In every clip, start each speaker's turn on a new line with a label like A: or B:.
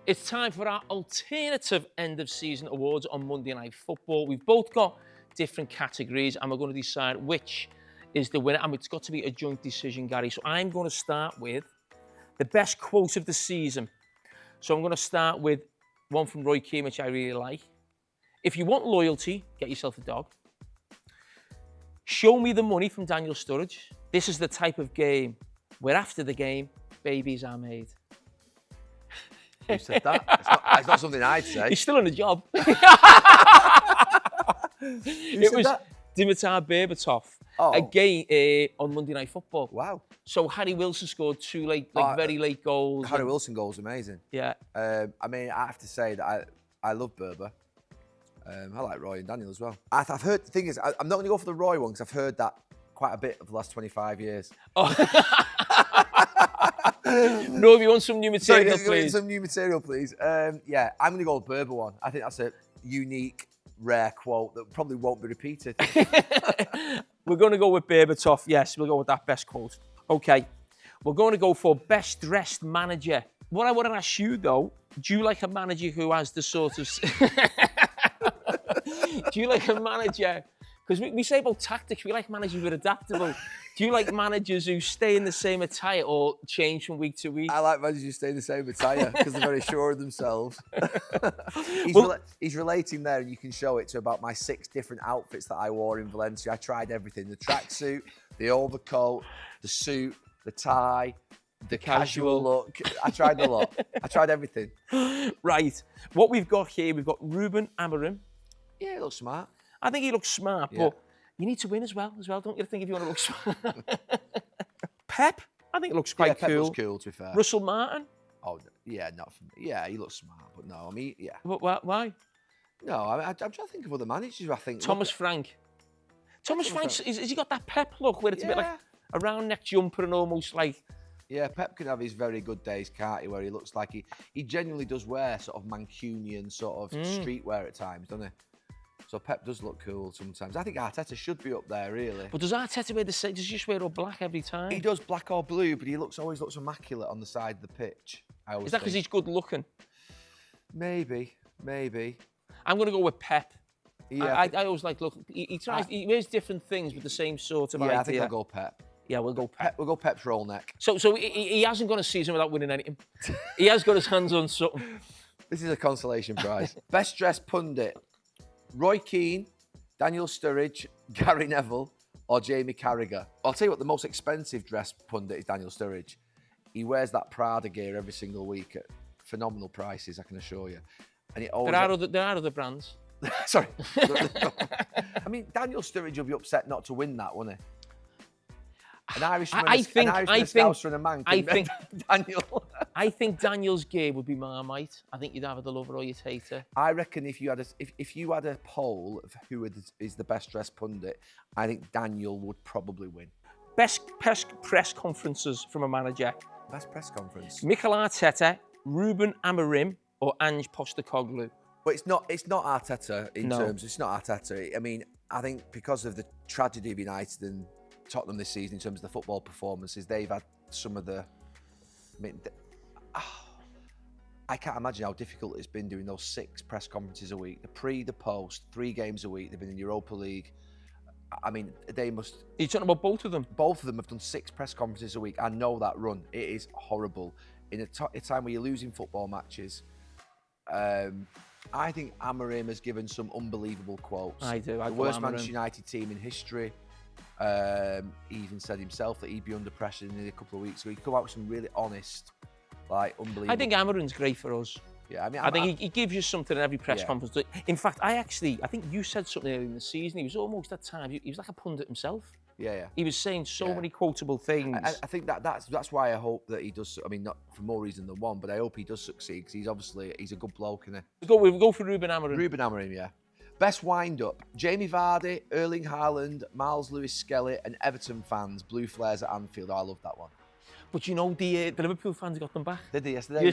A: It's time for our alternative end of season awards on Monday Night Football. We've both got different categories and we're going to decide which is the winner. And it's got to be a joint decision, Gary. So I'm going to start with the best quote of the season. So I'm going to start with one from Roy Keane, which I really like. If you want loyalty, get yourself a dog. Show me the money from Daniel Sturridge. This is the type of game where after the game, babies are made.
B: Who said that? It's not something I'd say.
A: He's still on the job.
B: It
A: was Dimitar Berbatov again on Monday Night Football.
B: Wow.
A: So Harry Wilson scored two very late goals.
B: Harry Wilson goal's amazing.
A: Yeah.
B: I mean, I have to say that I love Berber. I like Roy and Daniel as well. I've heard, the thing is, I'm not going to go for the Roy one because I've heard that quite a bit of the last 25 years.
A: Oh. No, if you want some new material, please.
B: Some new material, please. Yeah, I'm going to go with Berber one. I think that's a unique, rare quote that probably won't be repeated.
A: We're going to go with Berbatov. Yes, we'll go with that best quote. Okay, we're going to go for best dressed manager. What I want to ask you, though, do you like a manager who has the sort of... Do you like a manager... Because we say about tactics, we like managers who are adaptable. Do you like managers who stay in the same attire or change from week to week?
B: I like managers who stay in the same attire because they're very sure of themselves. He's relating there, and you can show it to about my 6 different outfits that I wore in Valencia. I tried everything: the tracksuit, the overcoat, the suit, the tie, the casual look. I tried a lot. I tried everything.
A: Right. What we've got here, we've got Ruben Amorim.
B: Yeah, he looks smart.
A: I think he looks smart, but you need to win as well, don't you think, if you want to look smart? Pep, I think it looks quite cool.
B: Pep looks cool, to be fair.
A: Russell Martin?
B: Oh, yeah, not for me. Yeah, he looks smart, but no, I mean, yeah.
A: But why?
B: No, I'm trying to think of other managers who I think...
A: Thomas Frank. Thomas Frank, has he got that Pep look where it's a bit like a round neck jumper and almost like...
B: Yeah, Pep can have his very good days, can't he, where he looks like he genuinely does wear sort of Mancunian sort of streetwear at times, doesn't he? So Pep does look cool sometimes. I think Arteta should be up there, really.
A: But does Arteta wear the same? Does he just wear all black every time?
B: He does black or blue, but he always looks immaculate on the side of the pitch.
A: Is that because he's good looking?
B: Maybe.
A: I'm going to go with Pep.
B: Yeah,
A: I always like look. He wears different things with the same sort of idea.
B: Yeah, I think I'll go Pep.
A: Yeah, we'll go Pep.
B: We'll go Pep's roll neck.
A: So he hasn't got a season without winning anything. He has got his hands on something.
B: This is a consolation prize. Best dressed pundit: Roy Keane, Daniel Sturridge, Gary Neville, or Jamie Carragher. I'll tell you what, the most expensive dressed pundit is Daniel Sturridge. He wears that Prada gear every single week at phenomenal prices, I can assure you. And it always...
A: There are other brands.
B: Sorry. I mean, Daniel Sturridge will be upset not to win that, won't he? An Irishman, a Scouser and a man. Daniel.
A: I think Daniel's gear would be Marmite. I think you'd have the lover or you'd hate her.
B: I reckon if you had a poll of who is the best dressed pundit, I think Daniel would probably win.
A: Best press conferences from a manager.
B: Best press conference.
A: Mikel Arteta, Ruben Amorim, or Ange Postecoglou.
B: But it's not Arteta in terms. It's not Arteta. I mean, I think because of the tragedy of United and Tottenham this season in terms of the football performances, they've had some of the... I mean, I can't imagine how difficult it's been doing those 6 press conferences a week. The pre, the post, 3 games a week. They've been in Europa League. I mean, they must...
A: Are you talking about both of them?
B: Both of them have done 6 press conferences a week. I know that run. It is horrible. In a time where you're losing football matches, I think Amorim has given some unbelievable quotes.
A: I do.
B: The worst Manchester United team in history. He even said himself that he'd be under pressure in a couple of weeks. So he'd come out with some really honest, unbelievable... I
A: think Amorim's great for us.
B: Yeah,
A: I think he gives you something in every press conference. In fact, I think you said something earlier in the season. He was almost at times, he was like a pundit himself.
B: Yeah.
A: He was saying so many quotable things.
B: I think that's why I hope that he does. I mean, not for more reason than one, but I hope he does succeed because he's a good bloke, isn't he?
A: We'll go for Ruben Amorim.
B: Ruben Amorim, yeah. Best wind-up: Jamie Vardy, Erling Haaland, Miles Lewis-Skelly, and Everton fans. Blue flares at Anfield. I love that one.
A: But you know, the Liverpool fans got them back.
B: Did they yesterday?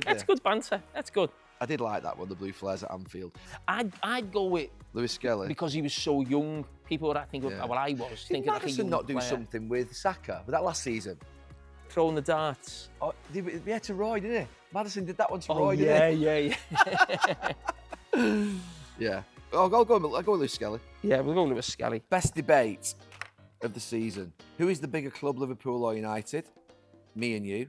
A: That's good banter. That's good.
B: I did like that one, the blue flares at Anfield.
A: I'd go with
B: Lewis-Skelly
A: because he was so young. People would think, well, I was thinking like a young
B: not do
A: player.
B: Something with Saka? Was that last season?
A: throwing the darts.
B: Oh, yeah, to Roy, didn't he? Maddison did that one to
A: Oh,
B: Roy,
A: yeah,
B: didn't he? Yeah. I'll go with Lewis Skelly.
A: Yeah, we'll go Lewis Skelly.
B: Best debate of the season. Who is the bigger club, Liverpool or United? Me and you.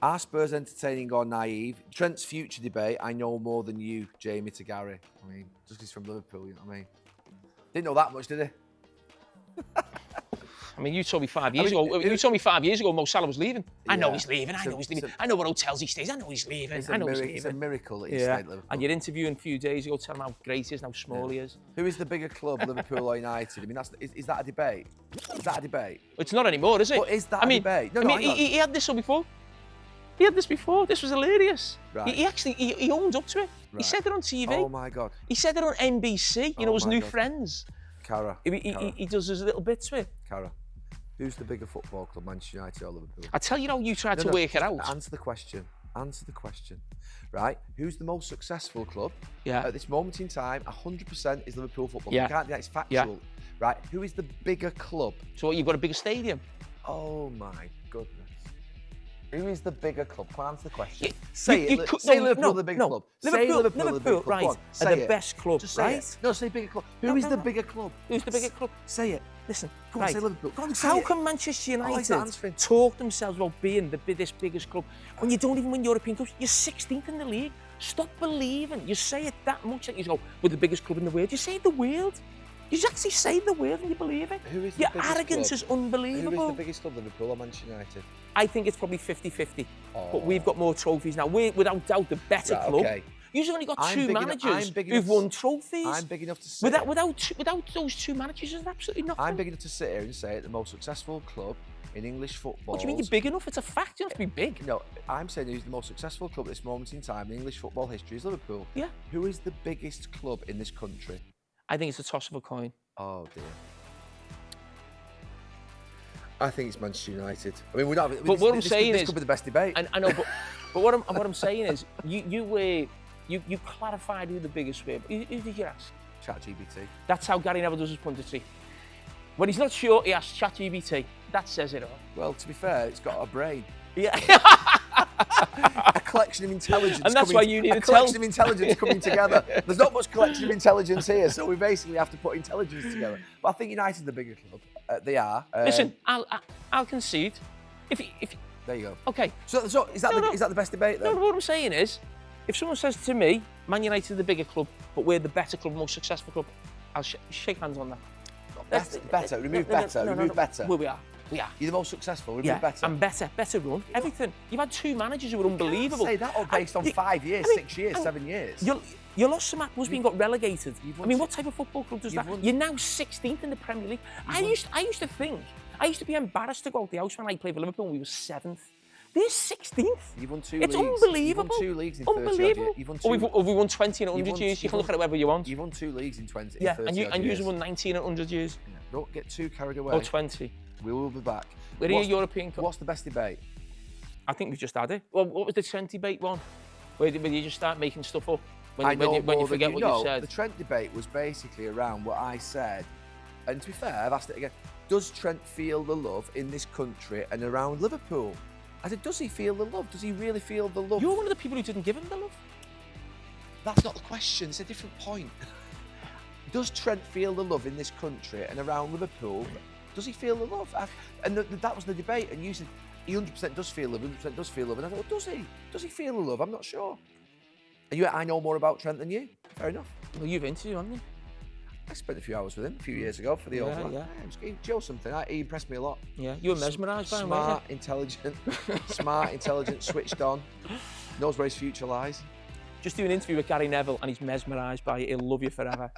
B: Are Spurs entertaining or naive? Trent's future debate. I know more than you, Jamie to Gary. I mean, just 'cause he's from Liverpool, you know what I mean? Didn't know that much, did he?
A: I mean, you told me 5 years ago. You told me 5 years ago Mo Salah was leaving. I know
B: Yeah.
A: he's leaving. I know he's leaving. I know what hotels he stays. I know he's leaving. I know he's leaving.
B: It's a miracle that he
A: Yeah.
B: stayed at Liverpool.
A: And you're interviewing a few days ago, telling him how great he is and how small he is.
B: Who is the bigger club, Liverpool or United? I mean, is that a debate? Is that a debate?
A: It's not anymore, is it?
B: But is that a debate? No,
A: he had this one before. He had this before. This was hilarious.
B: Right.
A: He actually he owned up to it. He
B: Right.
A: said it on TV.
B: Oh my God.
A: He said it on NBC. You know, his
B: my
A: new
B: God.
A: friends.
B: Cara.
A: He does his little bits with it.
B: Cara. Who's the bigger football club, Manchester United or Liverpool?
A: I tell you how you tried to work it out.
B: Answer the question. Answer the question. Right? Who's the most successful club?
A: Yeah.
B: At this moment in time, 100% is Liverpool Football.
A: Yeah.
B: You can't deny it's factual.
A: Yeah.
B: Right? Who is the bigger club?
A: So what, you've got a bigger stadium?
B: Oh my goodness. Who is the bigger club? Come on, answer the question.
A: You-
B: Say
A: you
B: it.
A: could-
B: Say
A: no,
B: Liverpool
A: no,
B: the bigger
A: no.
B: club.
A: Liverpool,
B: Say Liverpool the bigger club.
A: right,
B: Go on,
A: are
B: say
A: the
B: it.
A: best club,
B: Just say
A: right?
B: it. No, say bigger club. Who
A: No,
B: is
A: no,
B: the
A: no.
B: bigger club?
A: Who's the bigger club?
B: Say it.
A: Listen,
B: Come on,
A: right.
B: say Liverpool. Go on, say
A: How
B: it.
A: can Manchester
B: he's not
A: United
B: answering.
A: talk themselves about being this biggest club when you don't even win European Cups? You're 16th in the league. Stop believing. You say it that much that you go, we're the biggest club in the world. You say the world. You actually say the word and you believe it.
B: Who is the
A: Your
B: biggest
A: arrogance
B: club?
A: is unbelievable.
B: Who is the biggest club, Liverpool or Manchester United?
A: I think it's probably 50-50.
B: Oh.
A: But we've got more trophies now. We're without doubt the better
B: Right,
A: club.
B: okay.
A: You've only got
B: I'm
A: two
B: big eno-
A: managers
B: I'm big
A: who've
B: enough
A: won
B: to-
A: trophies.
B: I'm big enough to say
A: Without those two managers, there's absolutely nothing.
B: I'm big enough to sit here and say the most successful club in English football.
A: What do you mean you're big enough? It's a fact. You don't have to be big.
B: No, I'm saying who's the most successful club at this moment in time in English football history is Liverpool.
A: Yeah.
B: Who is the biggest club in this country?
A: I think it's a toss of a coin.
B: Oh dear. I think it's Manchester United. I mean, we're not.
A: But what I'm saying
B: this
A: is,
B: could be the best debate.
A: I know, but what I'm saying is, you clarified who the biggest were. Who did you ask?
B: ChatGPT.
A: That's how Gary Neville does his punditry. When he's not sure, he asks ChatGPT. That says it all.
B: Well, to be fair, it's got a brain.
A: Yeah.
B: A collection of intelligence.
A: And that's why you need
B: a
A: to
B: collection
A: tell-
B: of intelligence coming together. There's not much collection of intelligence here, so we basically have to put intelligence together. But I think United are the bigger club. They are.
A: Listen, I'll concede. If
B: There you go.
A: okay.
B: So is that the best debate
A: No,
B: then?
A: what I'm saying is, if someone says to me, Man United are the bigger club, but we're the better club, most successful club, I'll shake hands on that.
B: Better. Remove better. Remove better.
A: Well, we are.
B: You're the most successful. Remove
A: Yeah,
B: better.
A: and better run. Everything. You've had two managers who were unbelievable.
B: Say that all based on 5 years, 6 years, 7 years.
A: You lost some apples being got relegated.
B: You've
A: I
B: won
A: mean,
B: some-
A: what type of football club does
B: You've
A: that?
B: won-
A: You're now 16th in the Premier League. I used to be embarrassed to go out the house when I played for Liverpool and we were 7th. They're 16th.
B: You've won 2
A: It's
B: leagues.
A: unbelievable.
B: You've won 2 leagues in 30 odd
A: Unbelievable.
B: years. You've won
A: Oh,
B: 2.
A: we won 20 in 100
B: won-
A: years. You
B: you've
A: can look
B: won-
A: at it whatever you want.
B: You've won 2 leagues in 20.
A: Yeah,
B: in 30
A: and
B: odd
A: you
B: years.
A: won 19 in 100 years.
B: Yeah, don't get too carried away.
A: Or 20.
B: We will be back.
A: We're here European Cup.
B: What's the best debate?
A: I think we just had it. Well, what was the Trent debate one? Where you just start making stuff up when
B: I
A: you
B: know more
A: forget
B: than
A: what
B: know.
A: you said.
B: The Trent debate was basically around what I said. And to be fair, I've asked it again. Does Trent feel the love in this country and around Liverpool? I said, does he feel the love? Does he really feel the love?
A: You're one of the people who didn't give him the love.
B: That's not the question. It's a different point. Does Trent feel the love in this country and around Liverpool? Does he feel the love? And that was the debate. And you said, he 100% does feel love, 100% does feel love. And I thought, well, does he? Does he feel the love? I'm not sure. I know more about Trent than you. Fair enough.
A: Well, you've interviewed, haven't you?
B: I spent a few hours with him a few years ago for the old one.
A: Yeah.
B: He chose something. He impressed me a lot.
A: Yeah, you were mesmerised by him, weren't
B: Smart, intelligent, switched on, knows where his future lies.
A: you? Just do an interview with Gary Neville and he's mesmerised by it. He'll love you forever.